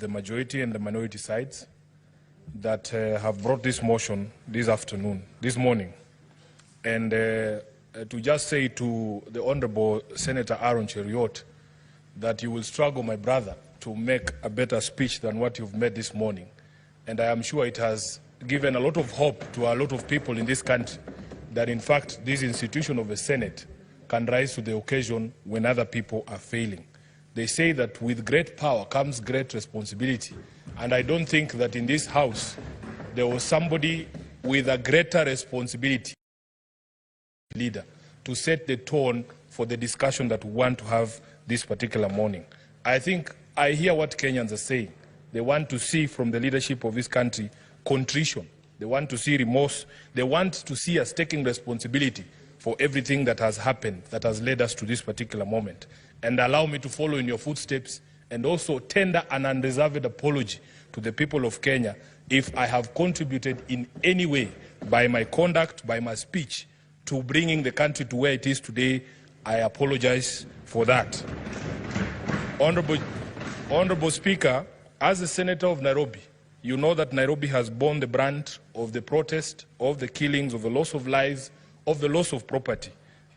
the majority and the minority sides that have brought this motion this morning. And to just say to the Honorable Senator Aaron Cheruiyot that you will struggle, my brother, to make a better speech than what you've made this morning. And I am sure it has given a lot of hope to a lot of people in this country that, in fact, this institution of the Senate can rise to the occasion when other people are failing. They say that with great power comes great responsibility. And I don't think that in this House there was somebody with a greater responsibility, leader, to set the tone for the discussion that we want to have this particular morning. I think I hear what Kenyans are saying. They want to see from the leadership of this country contrition. They want to see remorse. They want to see us taking responsibility for everything that has happened, that has led us to this particular moment. And allow me to follow in your footsteps and also tender an unreserved apology to the people of Kenya if I have contributed in any way by my conduct, by my speech, to bringing the country to where it is today. I apologize for that. Honorable Speaker, as a senator of Nairobi, you know that Nairobi has borne the brunt of the protest, of the killings, of the loss of lives, of the loss of property.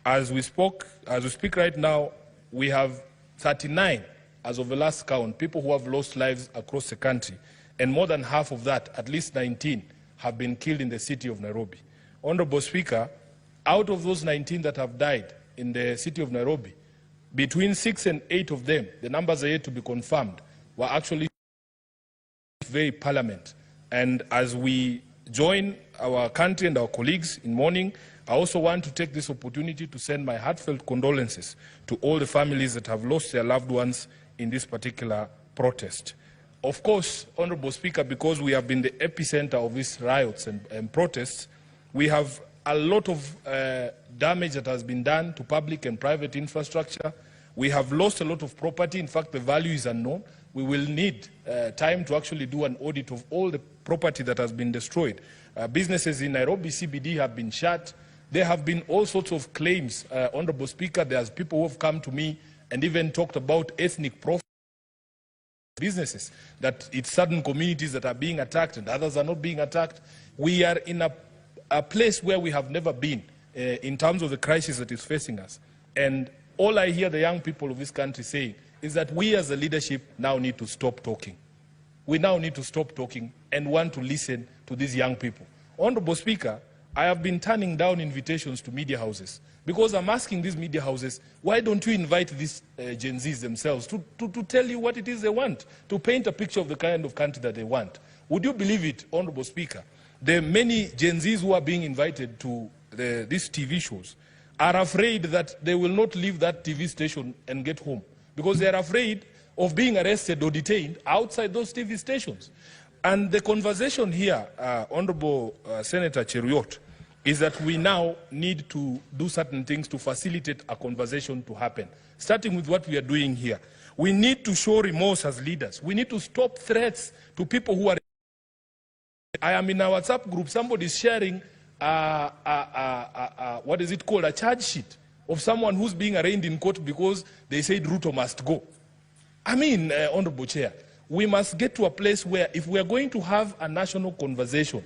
As we speak right now, we have 39, as of the last count, people who have lost lives across the country. And more than half of that, at least 19, have been killed in the city of Nairobi. Honorable Speaker, out of those 19 that have died in the city of Nairobi, between 6 and 8 of them, the numbers are yet to be confirmed, were actually very parliament. And as we join our country and our colleagues in mourning, I also want to take this opportunity to send my heartfelt condolences to all the families that have lost their loved ones in this particular protest. Of course, Honorable Speaker, because we have been the epicenter of these riots and protests, we have a lot of damage that has been done to public and private infrastructure. We have lost a lot of property. In fact, the value is unknown. We will need time to actually do an audit of all the property that has been destroyed. Businesses in Nairobi CBD have been shut. There have been all sorts of claims, Honorable Speaker. There's people who have come to me and even talked about ethnic profiles. Businesses, that it's certain communities that are being attacked and others are not being attacked. We are in a place where we have never been in terms of the crisis that is facing us. And all I hear the young people of this country saying is that we as a leadership now need to stop talking. We now need to stop talking and want to listen to these young people. Honorable Speaker, I have been turning down invitations to media houses because I'm asking these media houses, why don't you invite these Gen Zs themselves to tell you what it is they want, to paint a picture of the kind of country that they want? Would you believe it, Honorable Speaker? The many Gen Zs who are being invited to these TV shows are afraid that they will not leave that TV station and get home because they are afraid of being arrested or detained outside those TV stations. And the conversation here, Honorable Senator Cheruiyot, is that we now need to do certain things to facilitate a conversation to happen, starting with what we are doing here. We need to show remorse as leaders. We need to stop threats to people who are... I am in our WhatsApp group, somebody is sharing what is it called, a charge sheet of someone who's being arraigned in court because they said Ruto must go. I mean, Honorable Chair, we must get to a place where if we are going to have a national conversation,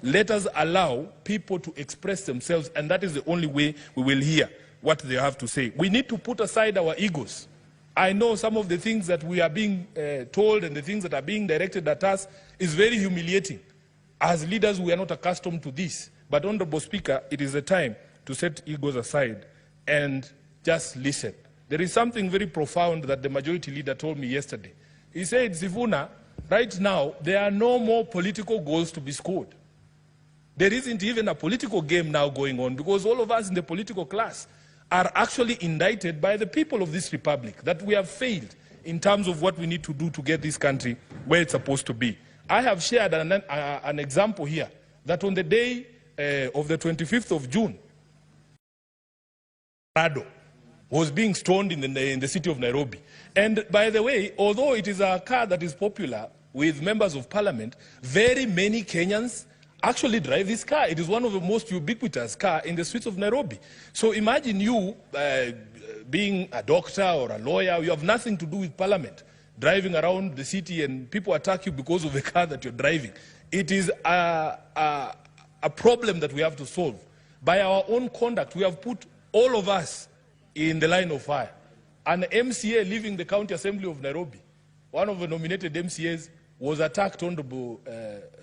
let us allow people to express themselves, and that is the only way we will hear what they have to say. We need to put aside our egos. I know some of the things that we are being told and the things that are being directed at us is very humiliating. As leaders, we are not accustomed to this. But, Honorable Speaker, it is a time to set egos aside and just listen. There is something very profound that the majority leader told me yesterday. He said, Sifuna, right now, there are no more political goals to be scored. There isn't even a political game now going on because all of us in the political class are actually indicted by the people of this republic that we have failed in terms of what we need to do to get this country where it's supposed to be. I have shared an example here that on the day of the 25th of June, Ruto was being stoned in the city of Nairobi. And by the way, although it is a car that is popular with members of parliament, very many Kenyans actually drive this car. It is one of the most ubiquitous cars in the streets of Nairobi. So imagine you being a doctor or a lawyer, you have nothing to do with parliament, driving around the city and people attack you because of the car that you're driving. It is a problem that we have to solve. By our own conduct, we have put all of us in the line of fire. An MCA leaving the County Assembly of Nairobi, one of the nominated MCAs, was attacked, Honorable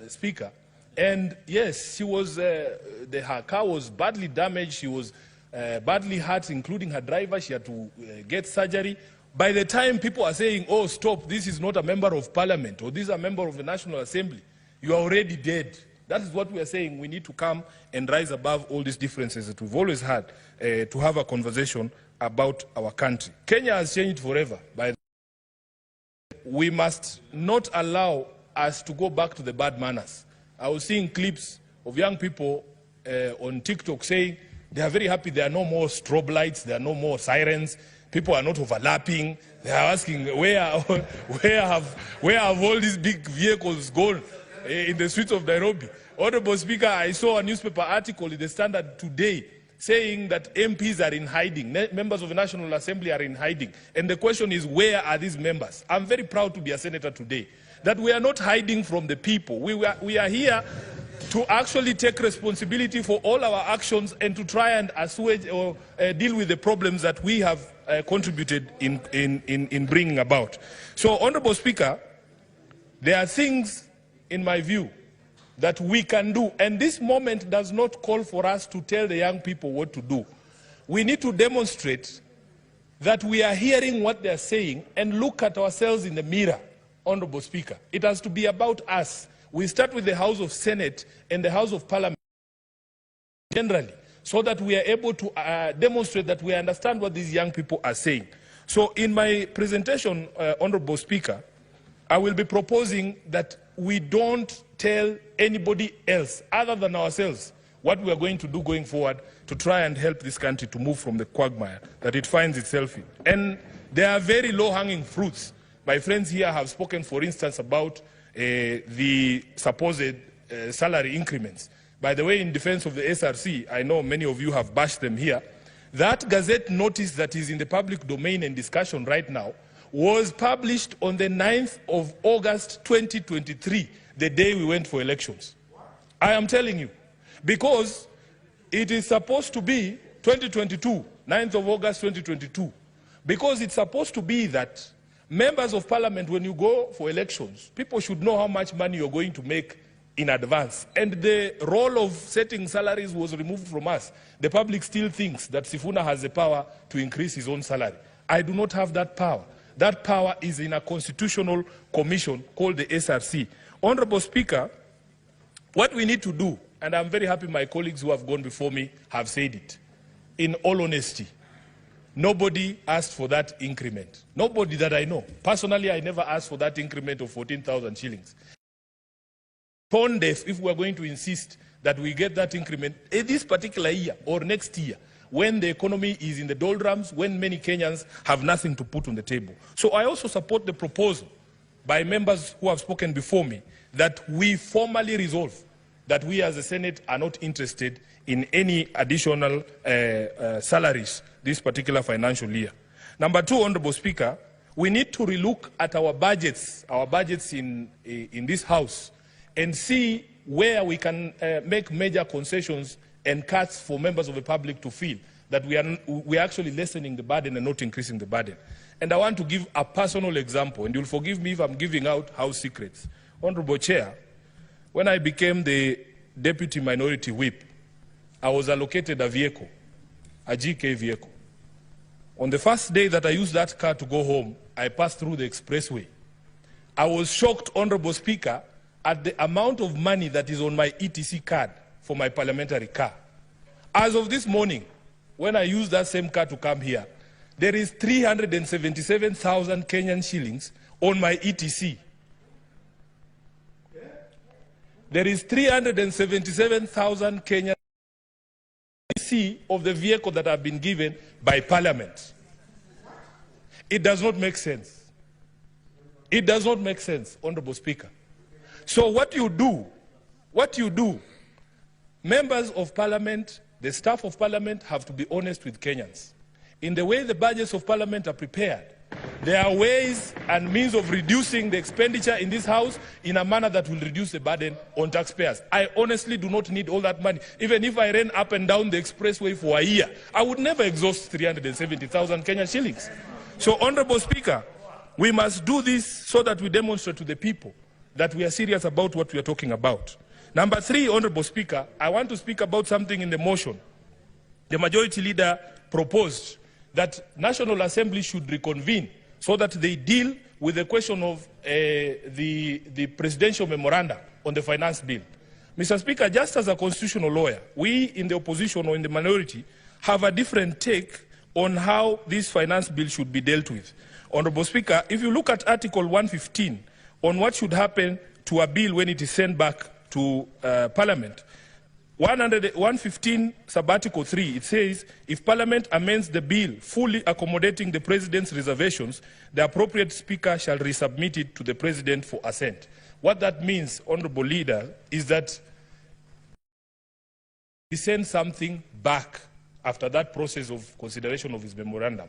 Speaker. And yes, she was, her car was badly damaged. She was badly hurt, including her driver. She had to get surgery. By the time people are saying, oh, stop, this is not a member of parliament, or this is a member of the National Assembly, you are already dead. That is what we are saying. We need to come and rise above all these differences that we've always had to have a conversation about our country. Kenya has changed forever. We must not allow us to go back to the bad manners. I was seeing clips of young people on TikTok saying they are very happy there are no more strobe lights, there are no more sirens, people are not overlapping. They are asking where have all these big vehicles gone in the streets of Nairobi. Honorable Speaker, I saw a newspaper article in the Standard today saying that MPs are in hiding, members of the National Assembly are in hiding. And the question is, where are these members? I'm very proud to be a senator today, that we are not hiding from the people. We are here to actually take responsibility for all our actions and to try and assuage or deal with the problems that we have contributed in bringing about. So, Honorable Speaker, there are things, in my view, that we can do. And this moment does not call for us to tell the young people what to do. We need to demonstrate that we are hearing what they are saying and look at ourselves in the mirror, Honorable Speaker. It has to be about us. We start with the House of Senate and the House of Parliament generally, so that we are able to demonstrate that we understand what these young people are saying. So in my presentation, Honorable Speaker, I will be proposing that we don't tell anybody else other than ourselves what we are going to do going forward to try and help this country to move from the quagmire that it finds itself in. And there are very low-hanging fruits. My friends here have spoken, for instance, about the supposed salary increments. By the way, in defense of the SRC, I know many of you have bashed them here. That Gazette notice that is in the public domain and discussion right now was published on the 9th of August 2023, the day we went for elections. I am telling you, because it is supposed to be 2022, 9th of August 2022, because it's supposed to be that members of parliament, when you go for elections, people should know how much money you're going to make in advance. And the role of setting salaries was removed from us. The public still thinks that Sifuna has the power to increase his own salary. I do not have that power. That power is in a constitutional commission called the SRC. Honorable Speaker, what we need to do, and I'm very happy my colleagues who have gone before me have said it, in all honesty, nobody asked for that increment. Nobody that I know. Personally, I never asked for that increment of 14,000 shillings. Tone deaf if we are going to insist that we get that increment this particular year or next year, when the economy is in the doldrums, when many Kenyans have nothing to put on the table. So I also support the proposal by members who have spoken before me that we formally resolve that we as a Senate are not interested in any additional salaries this particular financial year. Number two, Honorable Speaker, we need to relook at our budgets in this House, and see where we can make major concessions and cuts for members of the public to feel that we are actually lessening the burden and not increasing the burden. And I want to give a personal example, and you'll forgive me if I'm giving out house secrets. Honorable Chair, when I became the Deputy Minority Whip, I was allocated a vehicle, a GK vehicle. On the first day that I used that car to go home, I passed through the expressway. I was shocked, Honorable Speaker, at the amount of money that is on my ETC card for my parliamentary car. As of this morning, when I used that same car to come here, there is 377,000 Kenyan shillings on my ETC. There is 377,000 Kenyan ETC of the vehicle that have been given by Parliament. It does not make sense. It does not make sense, Honorable Speaker. So what you do, members of Parliament, the staff of Parliament have to be honest with Kenyans. In the way the budgets of Parliament are prepared, There are ways and means of reducing the expenditure in this house in a manner that will reduce the burden on taxpayers. I honestly do not need all that money. Even if I ran up and down the expressway for a year, I would never exhaust 370,000 Kenya shillings. So, Honorable Speaker, we must do this so that we demonstrate to the people that we are serious about what we are talking about. Number 3, Honorable Speaker, I want to speak about something in the motion. The Majority Leader proposed that National Assembly should reconvene so that they deal with the question of the presidential memorandum on the finance bill. Mr. Speaker, just as a constitutional lawyer, we in the opposition or in the minority have a different take on how this finance bill should be dealt with. Honorable Speaker, if you look at Article 115 on what should happen to a bill when it is sent back to Parliament, 115 sub-article 3, it says, if Parliament amends the bill fully accommodating the President's reservations, the appropriate Speaker shall resubmit it to the President for assent. What that means, Honourable Leader, is that he sends something back after that process of consideration of his memorandum.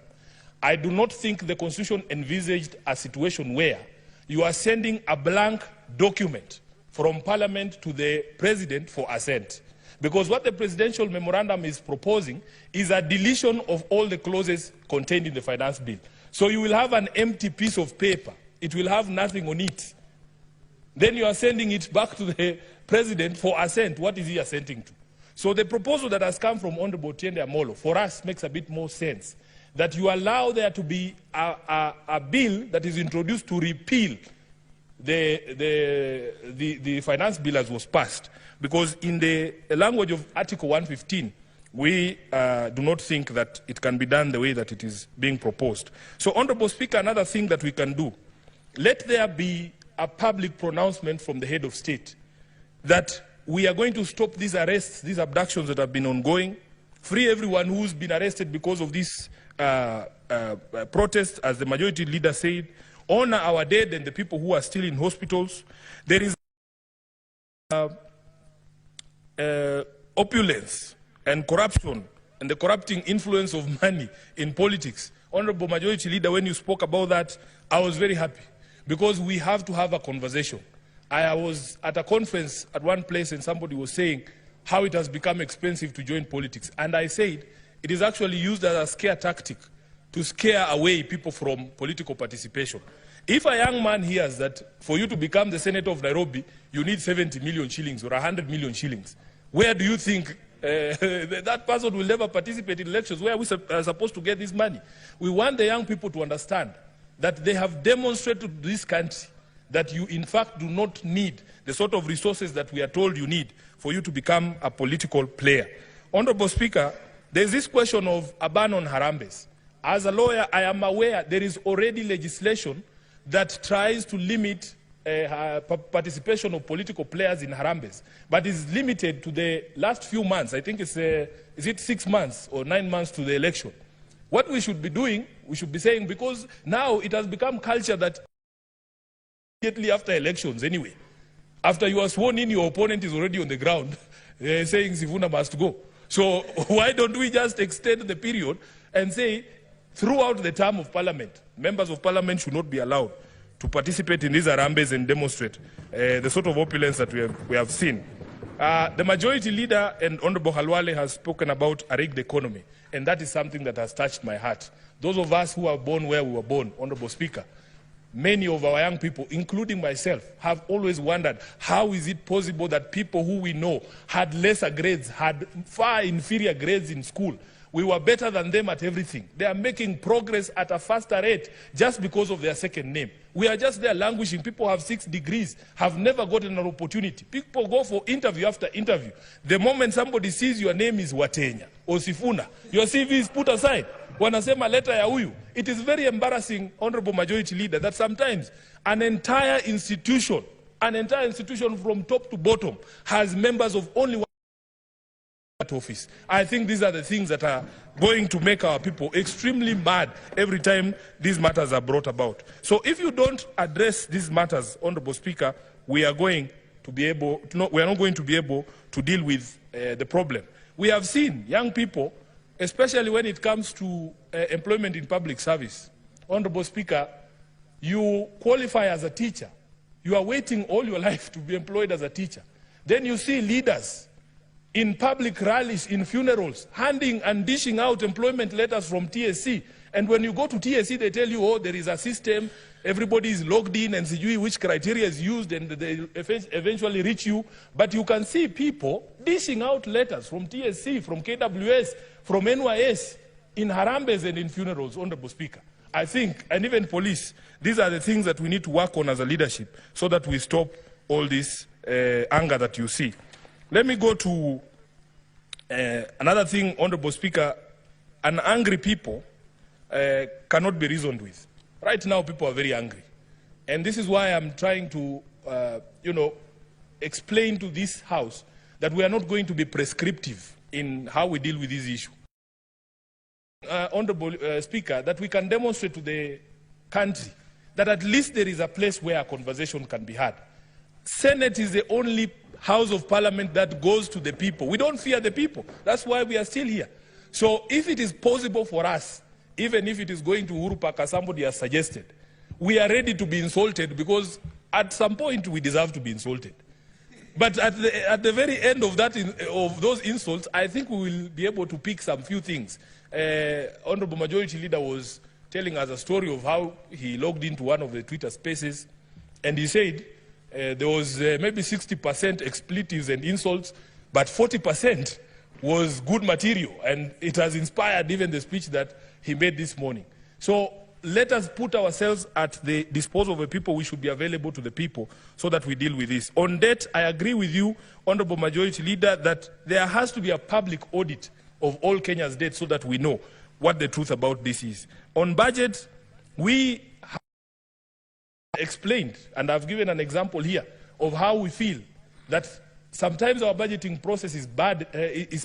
I do not think the Constitution envisaged a situation where you are sending a blank document from Parliament to the President for assent. Because what the presidential memorandum is proposing is a deletion of all the clauses contained in the finance bill. So you will have an empty piece of paper. It will have nothing on it. Then you are sending it back to the president for assent. What is he assenting to? So the proposal that has come from Honorable Tiende Amolo, for us, makes a bit more sense. That you allow there to be a bill that is introduced to repeal the finance bill as was passed. Because in the language of Article 115, we do not think that it can be done the way that it is being proposed. So, Honourable Speaker, another thing that we can do, let there be a public pronouncement from the head of state that we are going to stop these arrests, these abductions that have been ongoing, free everyone who's been arrested because of this protest, as the Majority Leader said, honor our dead and the people who are still in hospitals. There is opulence and corruption and the corrupting influence of money in politics. Honorable Majority Leader, when you spoke about that, I was very happy because we have to have a conversation. I was at a conference at one place and somebody was saying how it has become expensive to join politics. And I said it is actually used as a scare tactic to scare away people from political participation. If a young man hears that for you to become the Senator of Nairobi, you need 70 million shillings or 100 million shillings, where do you think that person will never participate in elections? Where are we supposed to get this money? We want the young people to understand that they have demonstrated to this country that you in fact do not need the sort of resources that we are told you need for you to become a political player. Honorable Speaker, there's this question of a ban on harambes. As a lawyer, I am aware there is already legislation that tries to limit participation of political players in harambes, but is limited to the last few months. I think it's, is it 6 months or 9 months to the election? What we should be doing, we should be saying, because now it has become culture that immediately after elections anyway, after you are sworn in, your opponent is already on the ground saying Sifuna must go. So why don't we just extend the period and say throughout the term of Parliament, members of Parliament should not be allowed to participate in these harambes and demonstrate the sort of opulence that we have seen. The Majority Leader and Honorable Halwale has spoken about a rigged economy, and that is something that has touched my heart. Those of us who are born where we were born, Honorable Speaker, many of our young people, including myself, have always wondered how is it possible that people who we know had lesser grades, had far inferior grades in school. We were better than them at everything. They are making progress at a faster rate just because of their second name. We are just there languishing. People have 6 degrees, have never gotten an opportunity. People go for interview after interview. The moment somebody sees your name is Watenya or Sifuna, your CV is put aside. Wanasema leta ya huyu. It is very embarrassing, Honorable Majority Leader, that sometimes an entire institution from top to bottom has members of only one office. I think these are the things that are going to make our people extremely mad every time these matters are brought about. So if you don't address these matters, Honorable Speaker, we are going to be able to, we are not going to be able to deal with the problem. We have seen young people, especially when it comes to employment in public service, Honorable Speaker, you qualify as a teacher. You are waiting all your life to be employed as a teacher. Then you see leaders in public rallies, in funerals, handing and dishing out employment letters from TSC. And when you go to TSC, they tell you, oh, there is a system, everybody is logged in, and see which criteria is used, and they eventually reach you. But you can see people dishing out letters from TSC, from KWS, from NYS, in harambes and in funerals, Honorable Speaker. I think, and even police, these are the things that we need to work on as a leadership so that we stop all this anger that you see. Let me go to another thing, Honorable Speaker. An angry people cannot be reasoned with. Right now, people are very angry. And this is why I'm trying to, explain to this House that we are not going to be prescriptive in how we deal with this issue. Honorable Speaker, that we can demonstrate to the country that at least there is a place where a conversation can be had. Senate is the only House of Parliament that goes to the people. We don't fear the people. That's why we are still here. So if it is possible for us, even if it is going to Uhuru Park, as somebody has suggested, we are ready to be insulted because at some point we deserve to be insulted. But at the very end of those insults, I think we will be able to pick some few things. Honorable Majority Leader was telling us a story of how he logged into one of the Twitter spaces, and he said there was maybe 60% expletives and insults, but 40% was good material, and it has inspired even the speech that he made this morning. So let us put ourselves at the disposal of the people. We should be available to the people so that we deal with this. On debt, I agree with you, Honorable Majority Leader, that there has to be a public audit of all Kenya's debt so that we know what the truth about this is. On budget, we have explained, and I've given an example here, of how we feel that sometimes our budgeting process is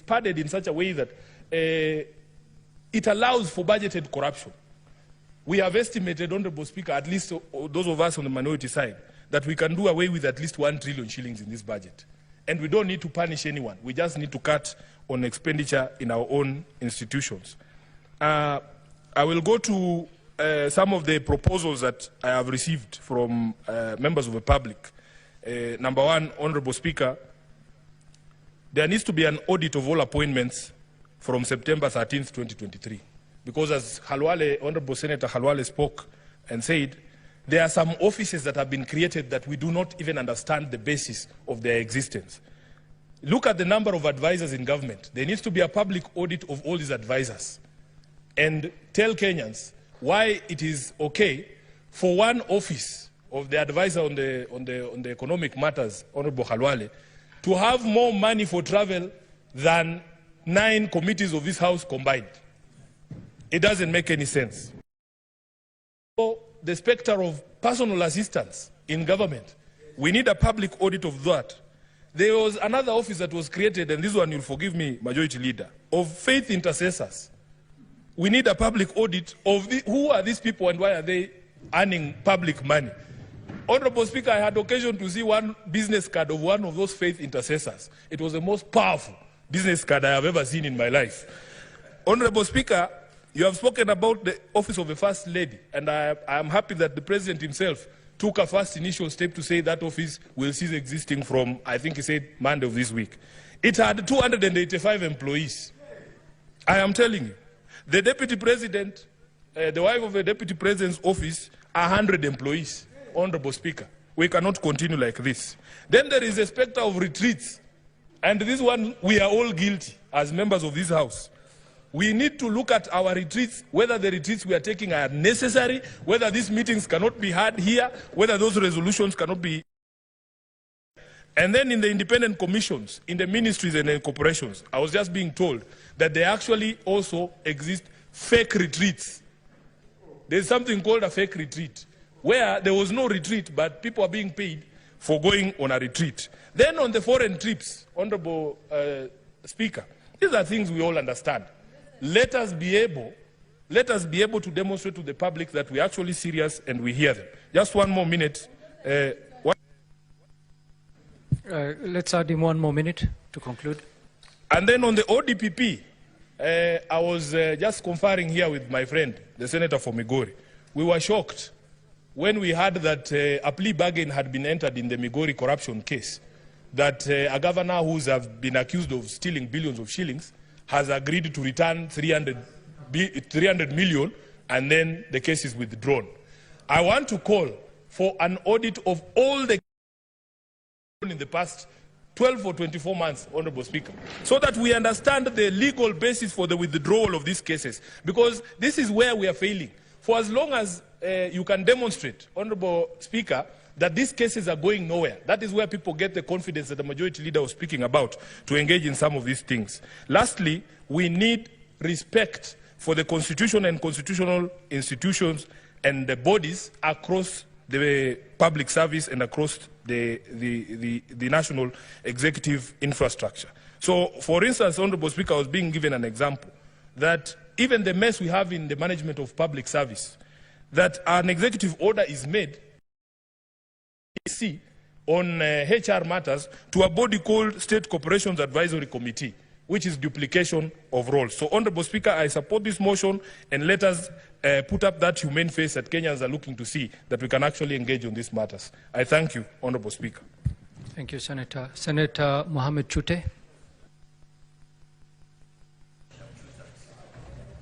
padded in such a way that it allows for budgeted corruption. We have estimated, Honorable Speaker, at least those of us on the minority side, that we can do away with at least 1 trillion shillings in this budget. And we don't need to punish anyone. We just need to cut on expenditure in our own institutions. I will go to some of the proposals that I have received from members of the public. Number one, Honorable Speaker, there needs to be an audit of all appointments from September 13th, 2023. Because as Honorable Senator Khalwale spoke and said, there are some offices that have been created that we do not even understand the basis of their existence. Look at the number of advisors in government. There needs to be a public audit of all these advisors. And tell Kenyans why it is okay for one office of the advisor on the economic matters, Honorable Khalwale, to have more money for travel than 9 committees of this House combined. It doesn't make any sense. So the specter of personal assistance in government, we need a public audit of that. There was another office that was created, and this one you'll forgive me, Majority Leader, of faith intercessors. We need a public audit of who are these people and why are they earning public money. Honorable Speaker, I had occasion to see one business card of one of those faith intercessors. It was the most powerful business card I have ever seen in my life. Honorable Speaker, you have spoken about the office of the First Lady, and I am happy that the President himself took a first initial step to say that office will cease existing from, I think he said, Monday of this week. It had 285 employees. I am telling you. The Deputy President, the wife of the Deputy President's office, 100 employees. Honorable Speaker, we cannot continue like this. Then there is a specter of retreats. And this one, we are all guilty as members of this House. We need to look at our retreats, whether the retreats we are taking are necessary, whether these meetings cannot be had here, whether those resolutions cannot be. And then in the independent commissions, in the ministries and in corporations, I was just being told that there actually also exist fake retreats. There's something called a fake retreat, where there was no retreat, but people are being paid for going on a retreat. Then on the foreign trips, Honorable Speaker, these are things we all understand. Let us be able to demonstrate to the public that we're actually serious and we hear them. Just one more minute. Let's add in 1 more minute to conclude. And then on the ODPP, I was just conferring here with my friend, the Senator for Migori. we were shocked when we heard that a plea bargain had been entered in the Migori corruption case, that a governor who's have been accused of stealing billions of shillings has agreed to return 300 million, and then the case is withdrawn. I want to call for an audit of all the in the past 12 or 24 months, Honorable Speaker, so that we understand the legal basis for the withdrawal of these cases, because this is where we are failing. For as long as you can demonstrate, Honorable Speaker, that these cases are going nowhere, that is where people get the confidence that the majority leader was speaking about to engage in some of these things. Lastly, we need respect for the Constitution and constitutional institutions and the bodies across the public service and across the national executive infrastructure. So, for instance, Honorable Speaker, I was being given an example that even the mess we have in the management of public service, that an executive order is made on HR matters to a body called State Corporations Advisory Committee, which is duplication of roles. So, Honorable Speaker, I support this motion, and let us put up that humane face that Kenyans are looking to see, that we can actually engage on these matters. I thank you, Honorable Speaker. Thank you, Senator. Senator Mohamed Chute.